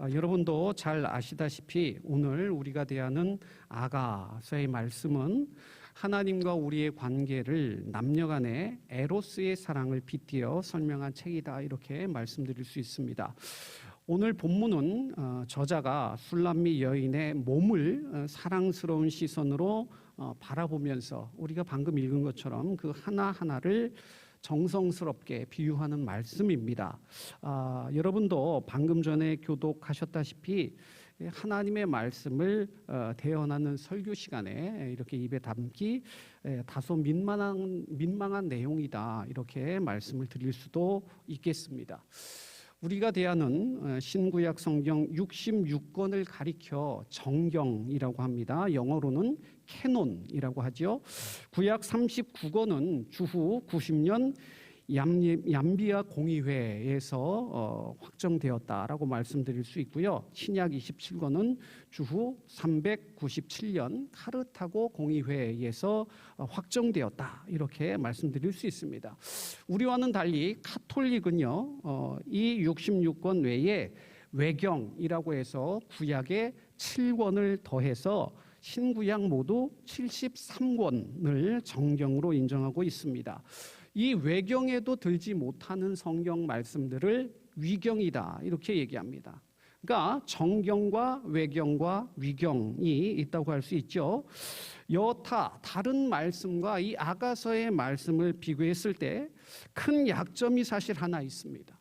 여러분도 잘 아시다시피 오늘 우리가 대하는 아가서의 말씀은 하나님과 우리의 관계를 남녀간의 에로스의 사랑을 빗대어 설명한 책이다, 이렇게 말씀드릴 수 있습니다. 오늘 본문은 저자가 술람미 여인의 몸을 사랑스러운 시선으로 바라보면서 우리가 방금 읽은 것처럼 그 하나하나를 정성스럽게 비유하는 말씀입니다. 여러분도 방금 전에 교독하셨다시피 하나님의 말씀을 대언하는 설교 시간에 이렇게 입에 담기 다소 민망한 내용이다, 이렇게 말씀을 드릴 수도 있겠습니다. 우리가 대하는 신구약 성경 66권을 가리켜 정경이라고 합니다. 영어로는 캐논이라고 하죠. 구약 39권은 주후 90년 얌비아 공의회에서 확정되었다라고 말씀드릴 수 있고요. 신약 27권은 주후 397년 카르타고 공의회에서 확정되었다, 이렇게 말씀드릴 수 있습니다. 우리와는 달리 카톨릭은요, 이 66권 외에 외경이라고 해서 구약의 7권을 더해서 신구약 모두 73권을 정경으로 인정하고 있습니다. 이 외경에도 들지 못하는 성경 말씀들을 위경이다, 이렇게 얘기합니다. 그러니까 정경과 외경과 위경이 있다고 할 수 있죠. 여타 다른 말씀과 이 아가서의 말씀을 비교했을 때 큰 약점이 사실 하나 있습니다.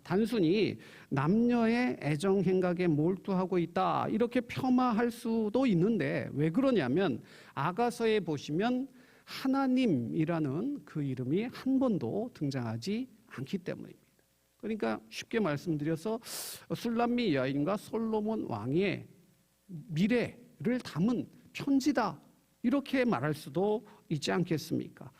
단순히 남녀의 애정 행각에 몰두하고 있다, 이렇게 폄하할 수도 있는데, 왜 그러냐면 아가서에 보시면 하나님이라는 그 이름이 한 번도 등장하지 않기 때문입니다. 그러니까 쉽게 말씀드려서 술람미 여인과 솔로몬 왕의 미래를 담은 편지다, 이렇게 말할 수도 있지 않겠습니까?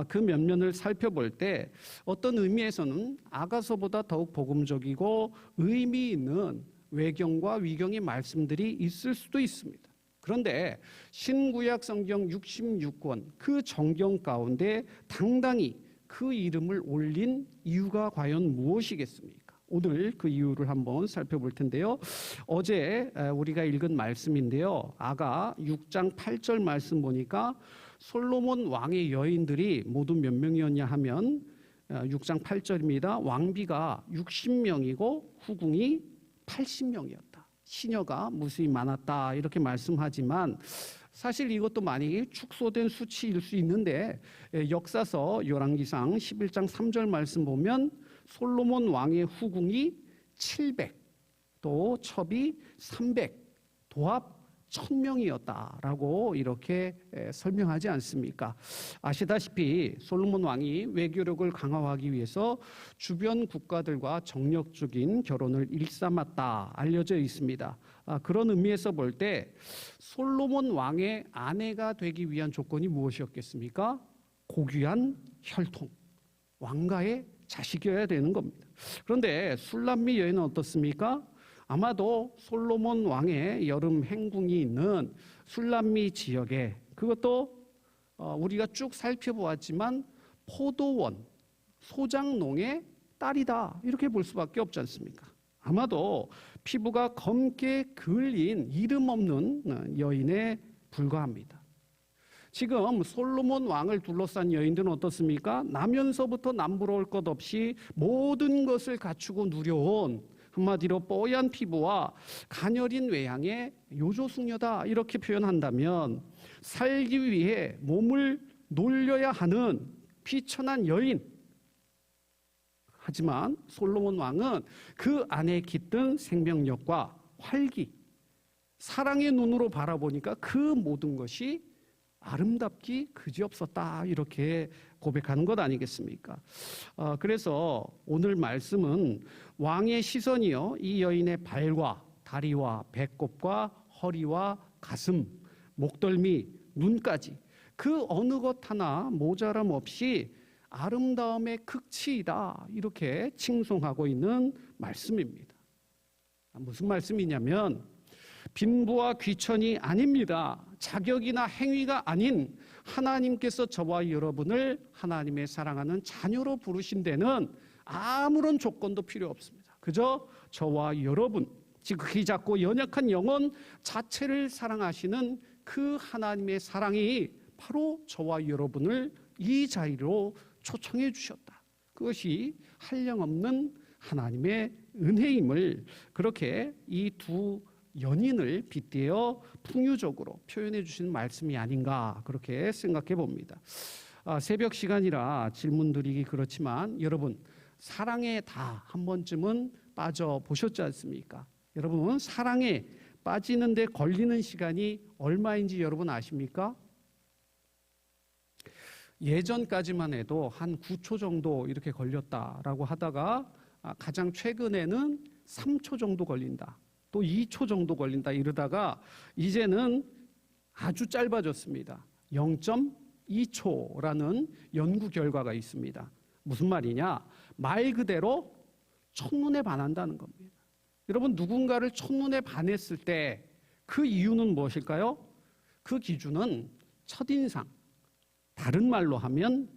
그 면면을 살펴볼 때 어떤 의미에서는 아가서보다 더욱 복음적이고 의미 있는 외경과 위경의 말씀들이 있을 수도 있습니다. 그런데 신구약 성경 66권 그 정경 가운데 당당히 그 이름을 올린 이유가 과연 무엇이겠습니까? 오늘 그 이유를 한번 살펴볼 텐데요. 어제 우리가 읽은 말씀인데요. 아가 6장 8절 말씀 보니까 솔로몬 왕의 여인들이 모두 몇 명이었냐 하면 6장 8절입니다. 왕비가 60명이고 후궁이 80명이었다. 시녀가 무수히 많았다, 이렇게 말씀하지만 사실 이것도 많이 축소된 수치일 수 있는데, 역사서 열왕기상 11장 3절 말씀 보면 솔로몬 왕의 후궁이 700, 또 첩이 300, 도합 1000명이었다라고 이렇게 설명하지 않습니까? 아시다시피 솔로몬 왕이 외교력을 강화하기 위해서 주변 국가들과 정력적인 결혼을 일삼았다 알려져 있습니다. 그런 의미에서 볼 때 솔로몬 왕의 아내가 되기 위한 조건이 무엇이었겠습니까? 고귀한 혈통, 왕가의 자식이어야 되는 겁니다. 그런데 술람미 여인은 어떻습니까? 아마도 솔로몬 왕의 여름 행궁이 있는 술람미 지역에, 그것도 우리가 쭉 살펴보았지만 포도원, 소장농의 딸이다, 이렇게 볼 수밖에 없지 않습니까? 아마도 피부가 검게 그을린 이름 없는 여인에 불과합니다. 지금 솔로몬 왕을 둘러싼 여인들은 어떻습니까? 남면서부터 남부로 올 것 없이 모든 것을 갖추고 누려온, 한마디로 뽀얀 피부와 가녀린 외양의 요조숙녀다, 이렇게 표현한다면 살기 위해 몸을 놀려야 하는 비천한 여인. 하지만 솔로몬 왕은 그 안에 깃든 생명력과 활기, 사랑의 눈으로 바라보니까 그 모든 것이 아름답기 그지없었다, 이렇게 고백하는 것 아니겠습니까? 그래서 오늘 말씀은 왕의 시선이요, 이 여인의 발과 다리와 배꼽과 허리와 가슴, 목덜미, 눈까지 그 어느 것 하나 모자람 없이 아름다움의 극치이다, 이렇게 칭송하고 있는 말씀입니다. 무슨 말씀이냐면 빈부와 귀천이 아닙니다. 자격이나 행위가 아닌 하나님께서 저와 여러분을 하나님의 사랑하는 자녀로 부르신 데는 아무런 조건도 필요 없습니다. 그저 저와 여러분, 지극히 작고 연약한 영혼 자체를 사랑하시는 그 하나님의 사랑이 바로 저와 여러분을 이 자리로 초청해 주셨다. 그것이 한량없는 하나님의 은혜임을 그렇게 이 두 연인을 빗대어 풍유적으로 표현해 주신 말씀이 아닌가 그렇게 생각해 봅니다. 새벽 시간이라 질문 드리기 그렇지만 여러분 사랑에 다 한 번쯤은 빠져 보셨지 않습니까? 여러분 사랑에 빠지는데 걸리는 시간이 얼마인지 여러분 아십니까? 예전까지만 해도 한 9초 정도 이렇게 걸렸다라고 하다가 가장 최근에는 3초 정도 걸린다. 또 2초 정도 걸린다 이러다가 이제는 아주 짧아졌습니다. 0.2초라는 연구 결과가 있습니다. 무슨 말이냐? 말 그대로 첫눈에 반한다는 겁니다. 여러분 누군가를 첫눈에 반했을 때 그 이유는 무엇일까요? 그 기준은 첫인상, 다른 말로 하면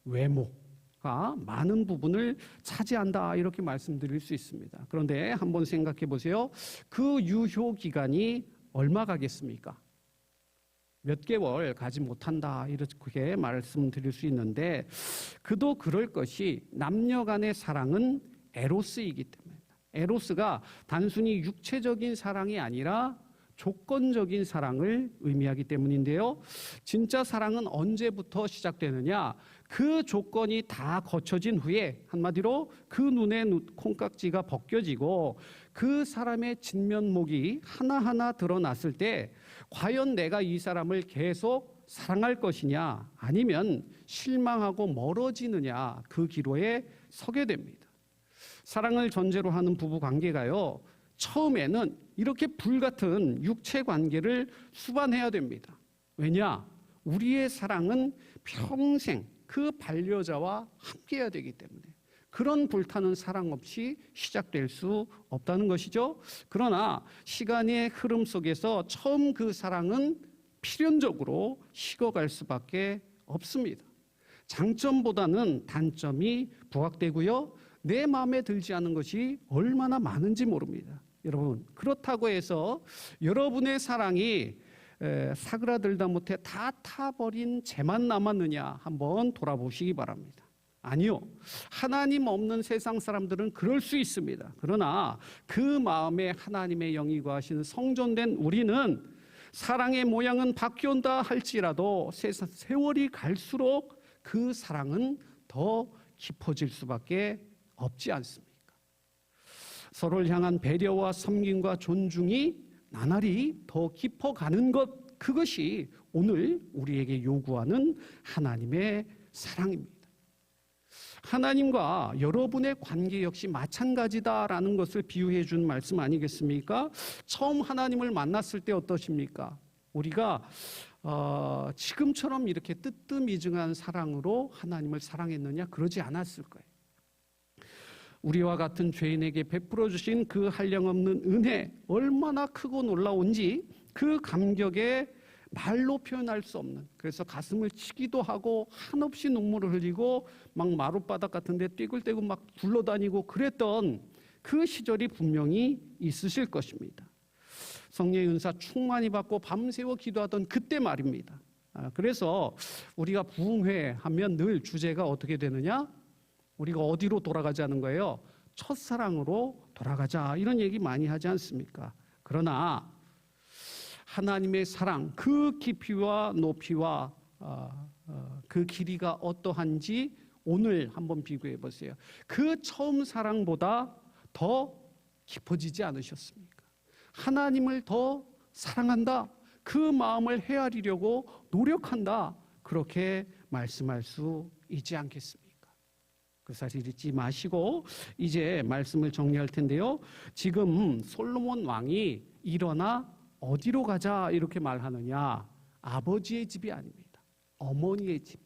외모가 많은 부분을 차지한다 이렇게 말씀드릴 수 있습니다. 그런데 한번 생각해 보세요. 그 유효 기간이 얼마 가겠습니까? 몇 개월 가지 못한다 이렇게 말씀드릴 수 있는데 그도 그럴 것이 남녀 간의 사랑은 에로스이기 때문입니다. 에로스가 단순히 육체적인 사랑이 아니라 조건적인 사랑을 의미하기 때문인데요. 진짜 사랑은 언제부터 시작되느냐? 그 조건이 다 거쳐진 후에 한마디로 그 눈에 콩깍지가 벗겨지고 그 사람의 진면목이 하나하나 드러났을 때 과연 내가 이 사람을 계속 사랑할 것이냐 아니면 실망하고 멀어지느냐 그 기로에 서게 됩니다. 사랑을 전제로 하는 부부 관계가요. 처음에는 이렇게 불같은 육체 관계를 수반해야 됩니다. 왜냐? 우리의 사랑은 평생 그 반려자와 함께해야 되기 때문에 그런 불타는 사랑 없이 시작될 수 없다는 것이죠. 그러나 시간의 흐름 속에서 처음 그 사랑은 필연적으로 식어갈 수밖에 없습니다. 장점보다는 단점이 부각되고요. 내 마음에 들지 않은 것이 얼마나 많은지 모릅니다. 여러분 그렇다고 해서 여러분의 사랑이 사그라들다 못해 다 타버린 재만 남았느냐 한번 돌아보시기 바랍니다. 아니요. 하나님 없는 세상 사람들은 그럴 수 있습니다. 그러나 그 마음에 하나님의 영이 거하시는 성전된 우리는 사랑의 모양은 바뀌온다 할지라도 세월이 갈수록 그 사랑은 더 깊어질 수밖에 없지 않습니까? 서로를 향한 배려와 섬김과 존중이 나날이 더 깊어가는 것 그것이 오늘 우리에게 요구하는 하나님의 사랑입니다. 하나님과 여러분의 관계 역시 마찬가지다라는 것을 비유해 준 말씀 아니겠습니까? 처음 하나님을 만났을 때 어떠십니까? 우리가 지금처럼 이렇게 뜨뜻미증한 사랑으로 하나님을 사랑했느냐? 그러지 않았을 거예요. 우리와 같은 죄인에게 베풀어 주신 그 한량없는 은혜 얼마나 크고 놀라운지 그 감격에 말로 표현할 수 없는 그래서 가슴을 치기도 하고 한없이 눈물을 흘리고 막 마룻바닥 같은 데 떼굴떼굴 막 굴러다니고 그랬던 그 시절이 분명히 있으실 것입니다. 성령의 은사 충만히 받고 밤새워 기도하던 그때 말입니다. 그래서 우리가 부흥회 하면 늘 주제가 어떻게 되느냐? 우리가 어디로 돌아가자는 거예요? 첫사랑으로 돌아가자 이런 얘기 많이 하지 않습니까? 그러나 하나님의 사랑 그 깊이와 높이와 그 길이가 어떠한지 오늘 한번 비교해 보세요. 그 처음 사랑보다 더 깊어지지 않으셨습니까? 하나님을 더 사랑한다. 그 마음을 헤아리려고 노력한다. 그렇게 말씀할 수 있지 않겠습니까? 그 사실 잊지 마시고 이제 말씀을 정리할 텐데요. 지금 솔로몬 왕이 일어나 어디로 가자 이렇게 말하느냐? 아버지의 집이 아닙니다. 어머니의 집.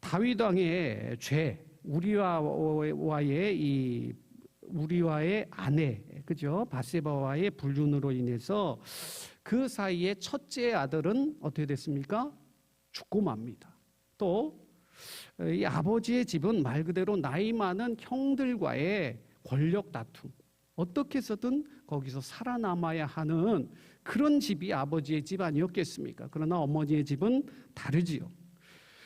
다윗 왕의 죄, 우리와의 아내, 그죠? 바세바와의 불륜으로 인해서 그 사이에 첫째 아들은 어떻게 됐습니까? 죽고 맙니다. 또 이 아버지의 집은 말 그대로 나이 많은 형들과의 권력 다툼, 어떻게 해서든 거기서 살아남아야 하는 그런 집이 아버지의 집 아니었겠습니까? 그러나 어머니의 집은 다르지요.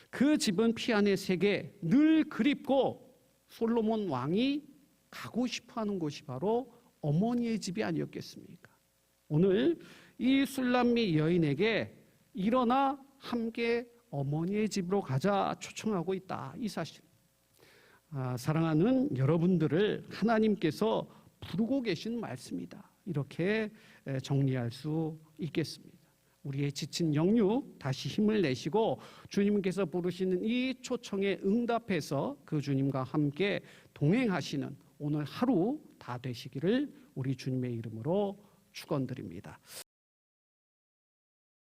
그 집은 피안의 세계, 늘 그립고 솔로몬 왕이 가고 싶어하는 곳이 바로 어머니의 집이 아니었겠습니까? 오늘 이 술람미 여인에게 일어나 함께 어머니의 집으로 가자 초청하고 있다. 이 사실. 사랑하는 여러분들을 하나님께서 부르고 계신 말씀이다. 이렇게 정리할 수 있겠습니다. 우리의 지친 영육 다시 힘을 내시고 주님께서 부르시는 이 초청에 응답해서 그 주님과 함께 동행하시는 오늘 하루 다 되시기를 우리 주님의 이름으로 축원드립니다.